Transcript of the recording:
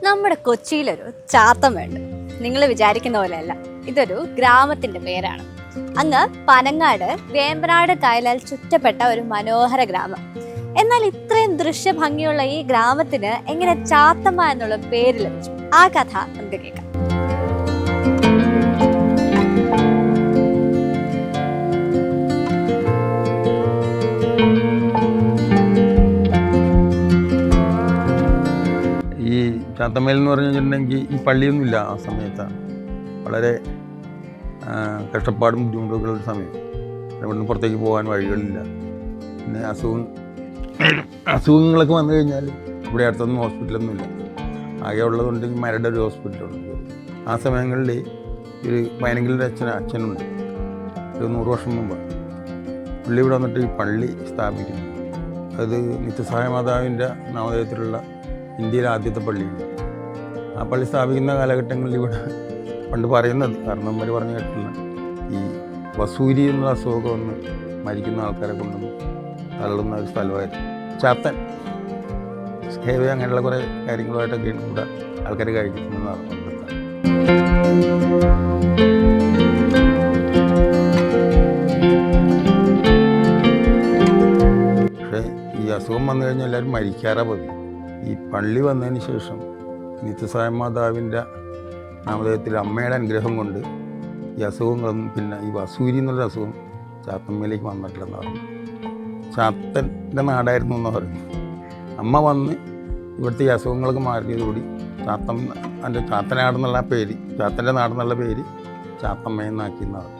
നമ്മുടെ കൊച്ചിയിലൊരു ചാത്തമ്മയുണ്ട്. നിങ്ങൾ വിചാരിക്കുന്ന പോലെയല്ല, ഇതൊരു ഗ്രാമത്തിന്റെ പേരാണ്. അങ്ങ് പനങ്ങാട് വേമ്പനാട് കായലാൽ ചുറ്റപ്പെട്ട ഒരു മനോഹര ഗ്രാമം. എന്നാൽ ഇത്രയും ദൃശ്യഭംഗിയുള്ള ഈ ഗ്രാമത്തിന് എങ്ങനെ ചാത്തമ്മ എന്നുള്ള പേര് ലഭിച്ചു? ആ കഥ നമുക്ക് കേൾക്കാം. ഈ ചാത്തമ്മയിൽ എന്ന് പറഞ്ഞു കഴിഞ്ഞിട്ടുണ്ടെങ്കിൽ ഈ പള്ളിയൊന്നുമില്ല. ആ സമയത്താണ് വളരെ കഷ്ടപ്പാടും ബുദ്ധിമുട്ടുകളുള്ള സമയം. ഇവിടുന്ന് പുറത്തേക്ക് പോകാൻ വഴികളില്ല. പിന്നെ അസുഖങ്ങളൊക്കെ വന്നു കഴിഞ്ഞാൽ ഇവിടെ അടുത്തൊന്നും ഹോസ്പിറ്റലൊന്നുമില്ല. ആകെ ഉള്ളതുണ്ടെങ്കിൽ മരട് ഒരു ഹോസ്പിറ്റലുണ്ട്. ആ സമയങ്ങളിൽ ഒരു വയനെങ്കിലൊരു അച്ഛനുണ്ട്, ഒരു 100 വർഷം മുമ്പ്. പുള്ളി ഇവിടെ വന്നിട്ട് ഈ പള്ളി സ്ഥാപിക്കുന്നു. അത് നിത്യസഹായ മാതാവിൻ്റെ നാമധേയത്തിലുള്ള ഇന്ത്യയിലെ ആദ്യത്തെ പള്ളിയുണ്ട്. ആ പള്ളി സ്ഥാപിക്കുന്ന കാലഘട്ടങ്ങളിൽ ഇവിടെ പണ്ട് പറയുന്നത്, കാരണവന്മാർ പറഞ്ഞു കേട്ടില്ല, ഈ വസൂരി എന്നുള്ള അസുഖം ഒന്ന് മരിക്കുന്ന ആൾക്കാരെ കൊണ്ടൊന്ന് തള്ളുന്ന ഒരു സ്ഥലമായിരുന്നു ചാത്തൻ. ഹേവ അങ്ങനെയുള്ള കുറേ കാര്യങ്ങളുമായിട്ടൊക്കെയാണ് ഇവിടെ ആൾക്കാർ കഴിക്കുന്നതെന്നാണ് പണ്ടത്തെ. പക്ഷേ ഈ അസുഖം വന്നു കഴിഞ്ഞാൽ എല്ലാവരും മരിക്കാറാ പതിവ്. ഈ പള്ളി വന്നതിന് ശേഷം നിത്യസഹായ മാതാവിൻ്റെ നാമധേയത്തിൽ അമ്മയുടെ അനുഗ്രഹം കൊണ്ട് ഈ അസുഖങ്ങളൊന്നും, പിന്നെ ഈ വസൂരി എന്നുള്ള അസുഖം ചാത്തമ്മയിലേക്ക് വന്നിട്ടില്ലെന്ന് പറഞ്ഞു. ചാത്തൻ്റെ നാടായിരുന്നു എന്ന് പറഞ്ഞു. അമ്മ വന്ന് ഇവിടുത്തെ ഈ അസുഖങ്ങളൊക്കെ മാറിയതോടുകൂടി ചാത്തനാടെന്നുള്ള പേര്, ചാത്തൻ്റെ നാടെന്നുള്ള പേര് ചാത്തമ്മയെന്നാക്കി എന്നാണ്.